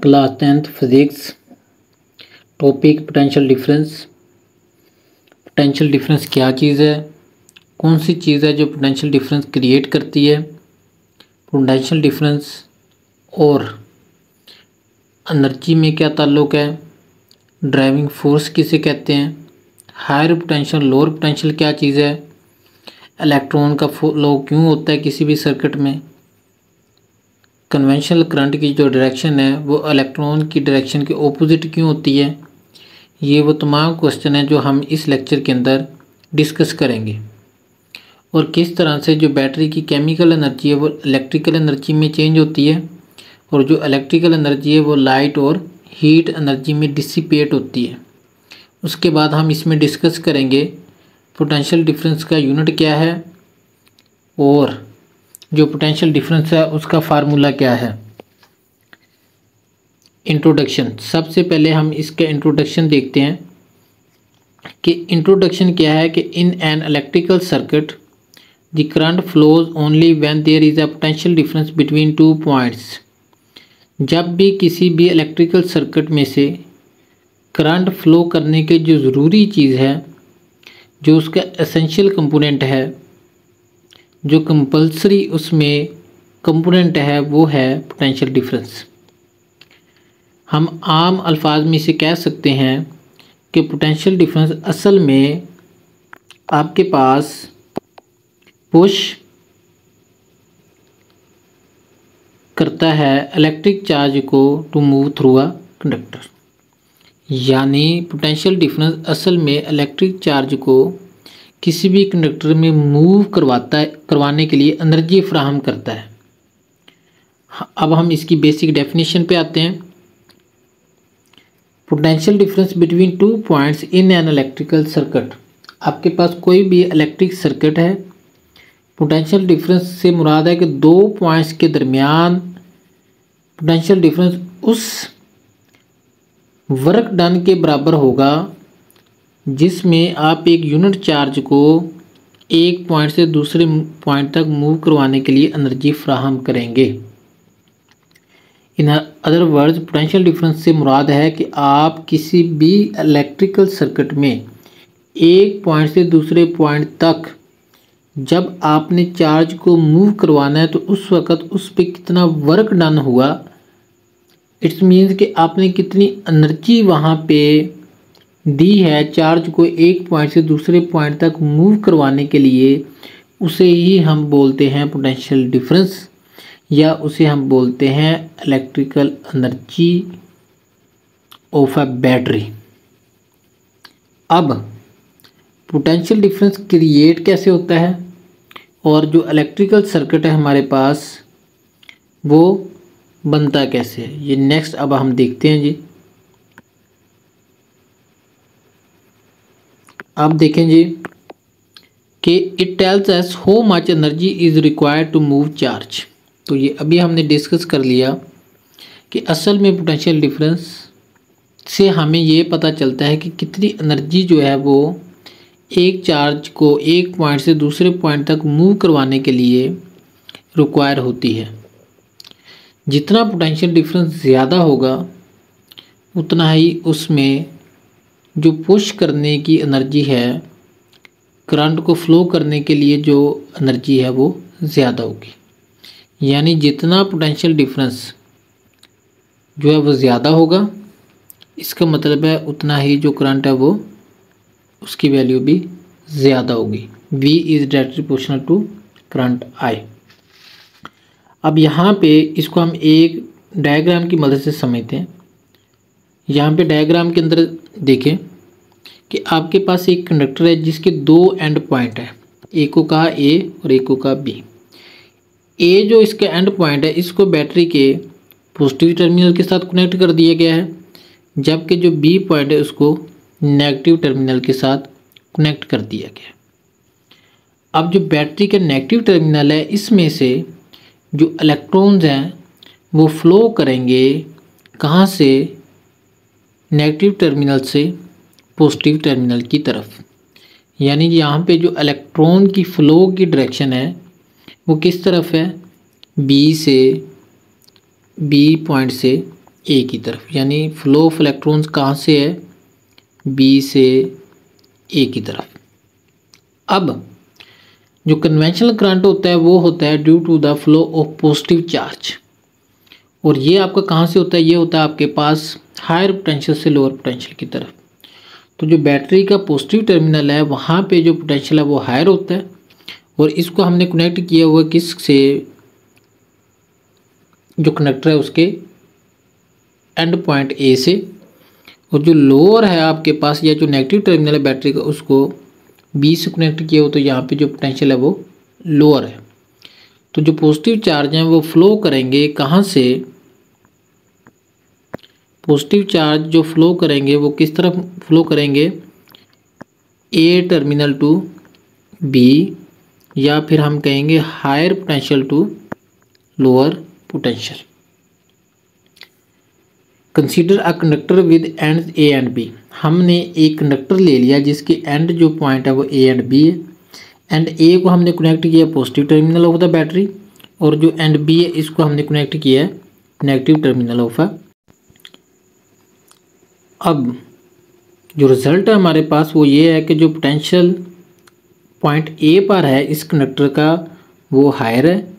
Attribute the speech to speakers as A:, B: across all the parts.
A: Class 10th physics. Topic potential difference. Potential difference क्या चीज़ है, कौन सी चीज़ है जो पोटेंशियल डिफरेंस क्रिएट करती है, पोटेंशियल डिफरेंस और एनर्जी में क्या ताल्लुक़ है, ड्राइविंग फोर्स किसे कहते हैं, हायर पोटेंशियल लोअर पोटेंशियल क्या चीज़ है, इलेक्ट्रॉन का फ्लो क्यों होता है किसी भी सर्किट में, कन्वेंशनल करंट की जो डायरेक्शन है वो इलेक्ट्रॉन की डायरेक्शन के ऑपोजिट क्यों होती है। ये वो तमाम क्वेश्चन हैं जो हम इस लेक्चर के अंदर डिस्कस करेंगे। और किस तरह से जो बैटरी की केमिकल एनर्जी है वो इलेक्ट्रिकल एनर्जी में चेंज होती है और जो इलेक्ट्रिकल एनर्जी है वो लाइट और हीट एनर्जी में डिसिपेट होती है। उसके बाद हम इसमें डिस्कस करेंगे पोटेंशियल डिफरेंस का यूनिट क्या है और जो पोटेंशियल डिफरेंस है उसका फार्मूला क्या है। इंट्रोडक्शन, सबसे पहले हम इसका इंट्रोडक्शन देखते हैं कि इंट्रोडक्शन क्या है कि in an electrical circuit the current flows only when there is a potential difference between two points. जब भी किसी भी इलेक्ट्रिकल सर्किट में से करंट फ्लो करने के जो ज़रूरी चीज़ है, जो उसका एसेंशियल कंपोनेंट है, जो कंपल्सरी उसमें कंपोनेंट है वो है पोटेंशियल डिफरेंस। हम आम अल्फाज में इसे कह सकते हैं कि पोटेंशियल डिफरेंस असल में आपके पास पुश करता है इलेक्ट्रिक चार्ज को to move through a conductor. यानी पोटेंशियल डिफरेंस असल में इलेक्ट्रिक चार्ज को किसी भी कंडक्टर में मूव करवाने के लिए एनर्जी फ्राहम करता है। अब हम इसकी बेसिक डेफिनेशन पे आते हैं। Potential difference between two points in an electrical circuit. आपके पास कोई भी इलेक्ट्रिक सर्किट है, पोटेंशियल डिफरेंस से मुराद है कि दो पॉइंट्स के दरमियान पोटेंशियल डिफरेंस उस वर्क डन के बराबर होगा जिसमें आप एक यूनिट चार्ज को एक पॉइंट से दूसरे पॉइंट तक मूव करवाने के लिए एनर्जी फ्राहम करेंगे। In other words potential difference से मुराद है कि आप किसी भी इलेक्ट्रिकल सर्किट में एक पॉइंट से दूसरे पॉइंट तक जब आपने चार्ज को मूव करवाना है तो उस वक़्त उस पर कितना वर्क डन हुआ, इट्स मीन्स कि आपने कितनी एनर्जी वहाँ पे दी है चार्ज को एक पॉइंट से दूसरे पॉइंट तक मूव करवाने के लिए, उसे ही हम बोलते हैं पोटेंशियल डिफरेंस या उसे हम बोलते हैं electrical energy of a battery. अब पोटेंशियल डिफरेंस क्रिएट कैसे होता है और जो इलेक्ट्रिकल सर्किट है हमारे पास वो बनता कैसे है, ये नेक्स्ट अब हम देखते हैं जी। अब देखें जी कि it tells us how much energy is required to move charge. तो ये अभी हमने डिस्कस कर लिया कि असल में पोटेंशियल डिफरेंस से हमें ये पता चलता है कि कितनी एनर्जी जो है वो एक चार्ज को एक पॉइंट से दूसरे पॉइंट तक मूव करवाने के लिए रिक्वायर होती है। जितना पोटेंशियल डिफरेंस ज़्यादा होगा उतना ही उसमें जो पुश करने की एनर्जी है, करंट को फ्लो करने के लिए जो एनर्जी है वो ज़्यादा होगी। यानी जितना पोटेंशियल डिफरेंस जो है वो ज़्यादा होगा, इसका मतलब है उतना ही जो करंट है वो उसकी वैल्यू भी ज़्यादा होगी। V is directly proportional to current I। अब यहाँ पे इसको हम एक डायग्राम की मदद से समझते हैं। यहाँ पे डायग्राम के अंदर देखें कि आपके पास एक कंडक्टर है जिसके दो एंड पॉइंट है, एक को कहा A और एक को कहा B। A जो इसका एंड पॉइंट है इसको बैटरी के पॉजिटिव टर्मिनल के साथ कनेक्ट कर दिया गया है, जबकि जो B पॉइंट है उसको नेगेटिव टर्मिनल के साथ कनेक्ट कर दिया गया है। अब जो बैटरी का नेगेटिव टर्मिनल है इसमें से जो इलेक्ट्रॉन्स हैं वो फ्लो करेंगे कहाँ से, नेगेटिव टर्मिनल से पॉजिटिव टर्मिनल की तरफ। यानी यहाँ पे जो इलेक्ट्रॉन की फ़्लो की डायरेक्शन है वो किस तरफ है, बी पॉइंट से ए की तरफ, यानी फ्लो ऑफ इलेक्ट्रॉन्स कहाँ से है, बी से ए की तरफ। अब जो कन्वेंशनल करंट होता है वो होता है due to the flow of positive charge, और ये आपका कहाँ से होता है, ये होता है आपके पास हायर पोटेंशियल से लोअर पोटेंशियल की तरफ। तो जो बैटरी का पॉजिटिव टर्मिनल है वहाँ पे जो पोटेंशियल है वो हायर होता है, और इसको हमने कनेक्ट किया हुआ किस से, जो कनेक्टर है उसके एंड पॉइंट ए से, और जो लोअर है आपके पास या जो नेगेटिव टर्मिनल है बैटरी का उसको बी से कनेक्ट किया हो, तो यहाँ पे जो पोटेंशियल है वो लोअर है। तो जो पॉजिटिव चार्ज हैं वो फ्लो करेंगे कहाँ से, पॉजिटिव चार्ज जो फ्लो करेंगे वो किस तरफ फ्लो करेंगे, ए टर्मिनल टू बी, या फिर हम कहेंगे higher potential to lower potential. Consider a conductor with end A end B, हमने एक कंडक्टर ले लिया जिसके एंड जो पॉइंट है वो ए एंड बी है, एंड ए को हमने कनेक्ट किया positive terminal of the battery, और जो एंड बी है इसको हमने कनेक्ट किया है नेगेटिव टर्मिनल ऑफ अ। अब जो रिज़ल्ट है हमारे पास वो ये है कि जो पोटेंशियल पॉइंट ए पर है इस कंडक्टर का वो हायर है,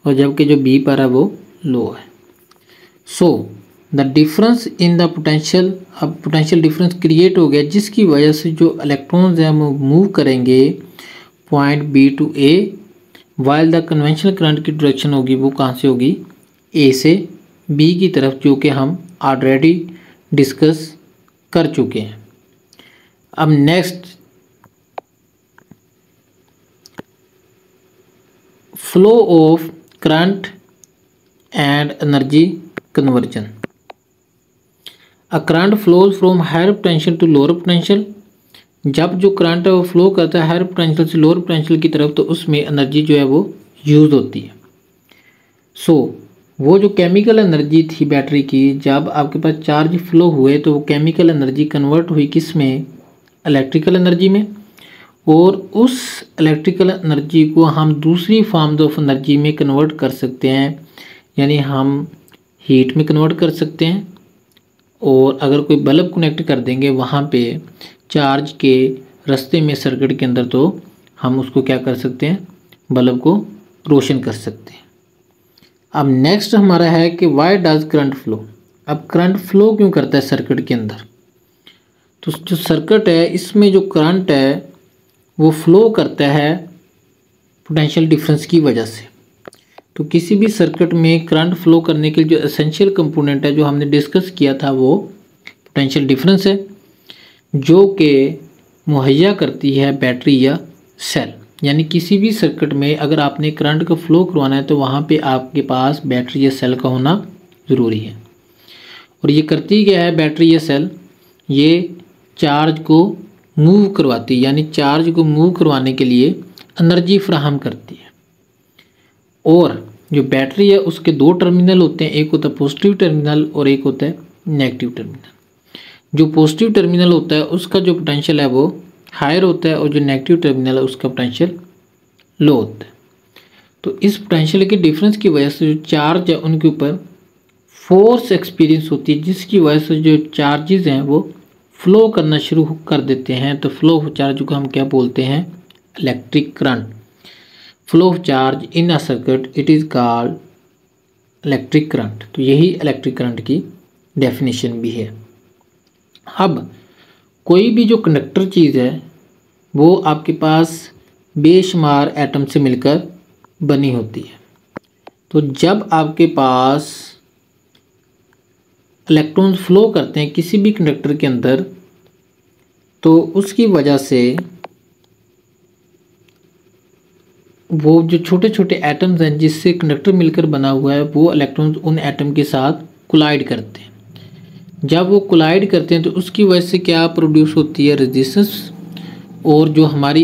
A: और जबकि जो बी पर है वो लो है। So the difference in the potential, अब पोटेंशियल डिफरेंस क्रिएट हो गया जिसकी वजह से जो इलेक्ट्रॉन्स हैं वो मूव करेंगे point B to A, while the conventional current की डायरेक्शन होगी वो कहाँ से होगी, ए से बी की तरफ, जो कि हम ऑलरेडी डिस्कस कर चुके हैं। अब next flow of current and energy conversion. A current flows from higher potential to lower potential, जब जो करंट है वो फ्लो करता है हायर पोटेंशियल से लोअर पोटेंशियल की तरफ तो उसमें एनर्जी जो है वो यूज़ होती है। सो वो जो केमिकल एनर्जी थी बैटरी की, जब आपके पास चार्ज फ्लो हुए तो वो केमिकल एनर्जी कन्वर्ट हुई किस में, इलेक्ट्रिकल एनर्जी में, और उस इलेक्ट्रिकल एनर्जी को हम दूसरी फॉर्म्स ऑफ एनर्जी में कन्वर्ट कर सकते हैं, यानी हम हीट में कन्वर्ट कर सकते हैं, और अगर कोई बल्ब कनेक्ट कर देंगे वहाँ पे चार्ज के रास्ते में सर्किट के अंदर, तो हम उसको क्या कर सकते हैं, बल्ब को रोशन कर सकते हैं। अब नेक्स्ट हमारा है कि वाई डज करंट फ्लो। अब करंट फ्लो क्यों करता है सर्किट के अंदर, तो जो सर्किट है इसमें जो करंट है वो फ्लो करता है पोटेंशियल डिफरेंस की वजह से। तो किसी भी सर्किट में करंट फ्लो करने के लिए जो एसेंशियल कंपोनेंट है जो हमने डिस्कस किया था वो पोटेंशियल डिफरेंस है, जो कि मुहैया करती है बैटरी या सेल। यानी किसी भी सर्किट में अगर आपने करंट को फ्लो करवाना है तो वहाँ पे आपके पास बैटरी या सेल का होना ज़रूरी है। और ये करती क्या है बैटरी या सेल, ये चार्ज को मूव करवाती है, यानी चार्ज को मूव करवाने के लिए एनर्जी फ्राहम करती है। और जो बैटरी है उसके दो टर्मिनल होते हैं, एक होता है पॉजिटिव टर्मिनल और एक होता है नेगेटिव टर्मिनल। जो पॉजिटिव टर्मिनल होता है उसका जो पोटेंशियल है वो हायर होता है, और जो नेगेटिव टर्मिनल है उसका पोटेंशियल लो होता है। तो इस पोटेंशियल के डिफरेंस की वजह से जो चार्ज है उनके ऊपर फोर्स एक्सपीरियंस होती है, जिसकी वजह से जो चार्जेस हैं वो फ्लो करना शुरू कर देते हैं। तो फ्लो ऑफ चार्ज को हम क्या बोलते हैं, electric current. Flow of charge in a circuit it is called electric current. तो यही इलेक्ट्रिक करंट की डेफिनेशन भी है। अब कोई भी जो कंडक्टर चीज़ है वो आपके पास बेशुमार एटम से मिलकर बनी होती है। तो जब आपके पास इलेक्ट्रॉन्स फ्लो करते हैं किसी भी कंडक्टर के अंदर, तो उसकी वजह से वो जो छोटे छोटे एटम्स हैं जिससे कंडक्टर मिलकर बना हुआ है वो इलेक्ट्रॉन्स उन एटम के साथ कोलाइड करते हैं। जब वो कोलाइड करते हैं तो उसकी वजह से क्या प्रोड्यूस होती है, रेजिस्टेंस, और जो हमारी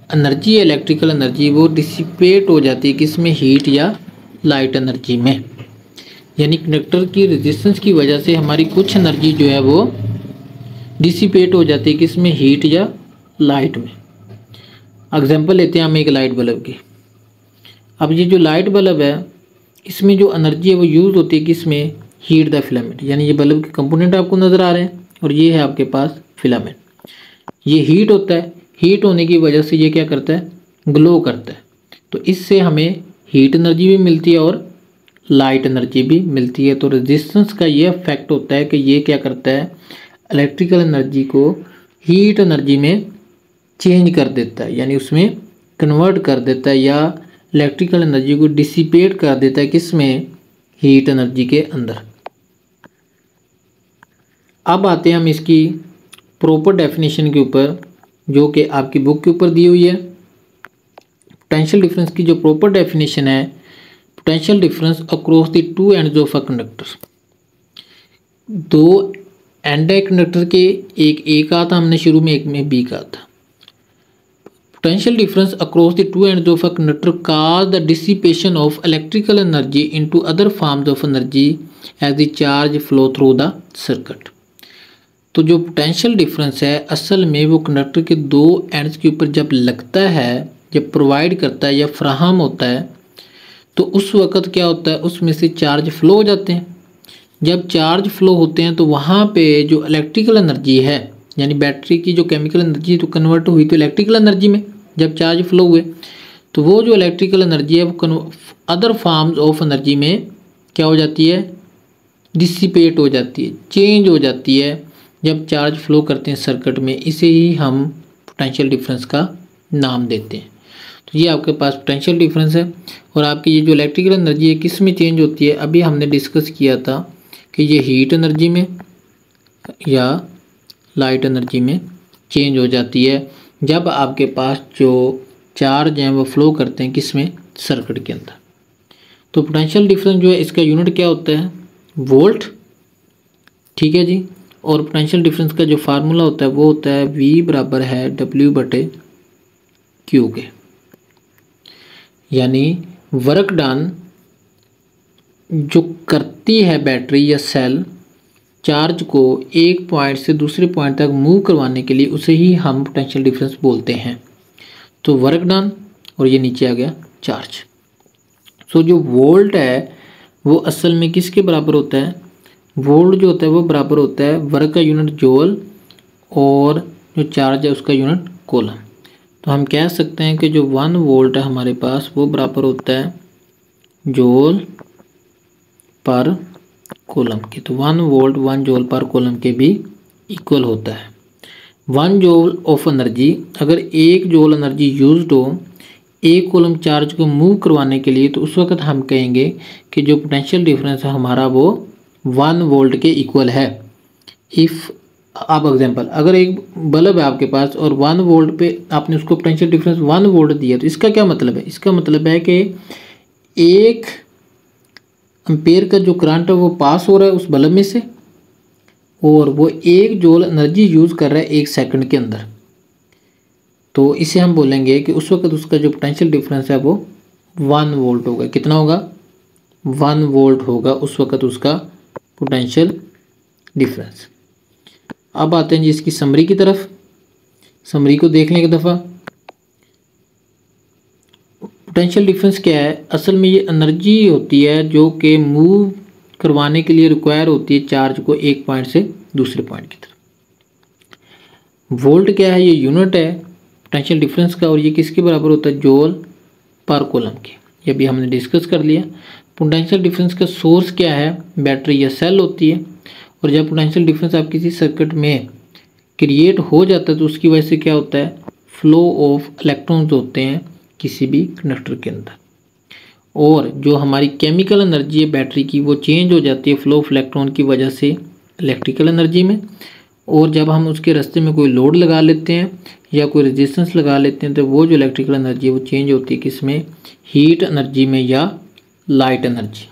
A: एनर्जी है इलेक्ट्रिकल एनर्जी वो डिसिपेट हो जाती है किसमें, हीट या लाइट एनर्जी में। यानी कंडक्टर की रेजिस्टेंस की वजह से हमारी कुछ एनर्जी जो है वो डिसिपेट हो जाती है किसमें, हीट या लाइट में। एग्जांपल लेते हैं हम एक लाइट बल्ब की। अब ये जो लाइट बल्ब है इसमें जो एनर्जी है वो यूज़ होती है किसमें, हीट द फिलामेंट, यानी ये बल्ब के कंपोनेंट आपको नज़र आ रहे हैं और ये है आपके पास फिलामेंट। ये हीट होता है, हीट होने की वजह से ये क्या करता है, ग्लो करता है। तो इससे हमें हीट एनर्जी भी मिलती है और लाइट एनर्जी भी मिलती है। तो रेजिस्टेंस का ये इफेक्ट होता है कि ये क्या करता है, इलेक्ट्रिकल एनर्जी को हीट एनर्जी में चेंज कर देता है, यानी उसमें कन्वर्ट कर देता है, या इलेक्ट्रिकल एनर्जी को डिसिपेट कर देता है, किसमें, हीट एनर्जी के अंदर। अब आते हैं हम इसकी प्रॉपर डेफिनेशन के ऊपर, जो कि आपकी बुक के ऊपर दी हुई है। पोटेंशियल डिफरेंस की जो प्रॉपर डेफिनेशन है, potential difference across the two ends of a conductor. दो एंड है कंडक्टर के, एक ए का था हमने शुरू में, एक में बी का था। Potential difference across the two ends of a conductor cause the dissipation of electrical energy into other forms of energy as the charge flow through the circuit. तो जो पोटेंशियल डिफरेंस है असल में वो कंडक्टर के दो एंड्स के ऊपर जब लगता है, जब प्रोवाइड करता है या फ्राहम होता है, तो उस वक़्त क्या होता है, उसमें से चार्ज फ्लो हो जाते हैं। जब चार्ज फ्लो होते हैं तो वहाँ पे जो इलेक्ट्रिकल एनर्जी है, यानी बैटरी की जो केमिकल एनर्जी तो कन्वर्ट हुई तो इलेक्ट्रिकल एनर्जी में, जब चार्ज फ्लो हुए तो वो जो इलेक्ट्रिकल एनर्जी है वो अदर फॉर्म्स ऑफ एनर्जी में क्या हो जाती है, डिसिपेट हो जाती है, चेंज हो जाती है जब चार्ज फ्लो करते हैं सर्किट में। इसे ही हम पोटेंशियल डिफरेंस का नाम देते हैं। तो ये आपके पास पोटेंशियल डिफरेंस है। और आपकी ये जो इलेक्ट्रिकल एनर्जी है किस में चेंज होती है, अभी हमने डिस्कस किया था कि ये हीट एनर्जी में या लाइट एनर्जी में चेंज हो जाती है जब आपके पास जो चार्ज हैं वो फ्लो करते हैं किसमें, सर्किट के अंदर। तो पोटेंशियल डिफरेंस जो है इसका यूनिट क्या होता है, वोल्ट, ठीक है जी। और पोटेंशियल डिफरेंस का जो फार्मूला होता है वो होता है V बराबर है W/Q के, यानी वर्क डन जो करती है बैटरी या सेल चार्ज को एक पॉइंट से दूसरे पॉइंट तक मूव करवाने के लिए, उसे ही हम पोटेंशियल डिफरेंस बोलते हैं। तो वर्क डन और ये नीचे आ गया चार्ज। सो जो वोल्ट है वो असल में किसके बराबर होता है, वोल्ट जो होता है वो बराबर होता है वर्क का यूनिट जूल और जो चार्ज है उसका यूनिट कूलम। तो हम कह सकते हैं कि जो 1 वोल्ट है हमारे पास वो बराबर होता है जूल पर कूलम के। तो 1 वोल्ट 1 जूल पर कूलम के भी इक्वल होता है। 1 जूल ऑफ एनर्जी, अगर 1 जूल एनर्जी यूज्ड हो एक कूलम चार्ज को मूव करवाने के लिए, तो उस वक्त हम कहेंगे कि जो पोटेंशियल डिफरेंस है हमारा वो 1 वोल्ट के इक्वल है। इफ़ आप एग्जांपल, अगर एक बल्ब है आपके पास और 1 वोल्ट पे आपने उसको पोटेंशियल डिफरेंस 1 वोल्ट दिया, तो इसका क्या मतलब है, इसका मतलब है कि 1 एम्पेयर का जो करंट है वो पास हो रहा है उस बल्ब में से, और वो 1 जूल एनर्जी यूज़ कर रहा है 1 सेकंड के अंदर। तो इसे हम बोलेंगे कि उस वक्त उसका जो पोटेंशियल डिफरेंस है वो 1 वोल्ट होगा। कितना होगा, 1 वोल्ट होगा उस वक्त उसका पोटेंशियल डिफरेंस। अब आते हैं जी इसकी समरी की तरफ। समरी को देख लें एक दफ़ा। पोटेंशियल डिफरेंस क्या है, असल में ये एनर्जी होती है जो कि मूव करवाने के लिए रिक्वायर होती है चार्ज को एक पॉइंट से दूसरे पॉइंट की तरफ। वोल्ट क्या है, ये यूनिट है पोटेंशियल डिफरेंस का, और ये किसके बराबर होता है, जूल पर कूलम के। ये भी हमने डिस्कस कर लिया। पोटेंशियल डिफरेंस का सोर्स क्या है, बैटरी या सेल होती है। और जब पोटेंशियल डिफरेंस आप किसी सर्किट में क्रिएट हो जाता है तो उसकी वजह से क्या होता है, फ्लो ऑफ इलेक्ट्रॉन्स होते हैं किसी भी कंडक्टर के अंदर। और जो हमारी केमिकल एनर्जी है बैटरी की वो चेंज हो जाती है फ्लो ऑफ इलेक्ट्रॉन की वजह से इलेक्ट्रिकल एनर्जी में। और जब हम उसके रास्ते में कोई लोड लगा लेते हैं या कोई रेजिस्टेंस लगा लेते हैं तो वो जो इलेक्ट्रिकल एनर्जी है वो चेंज होती है किस में, हीट एनर्जी में या लाइट एनर्जी।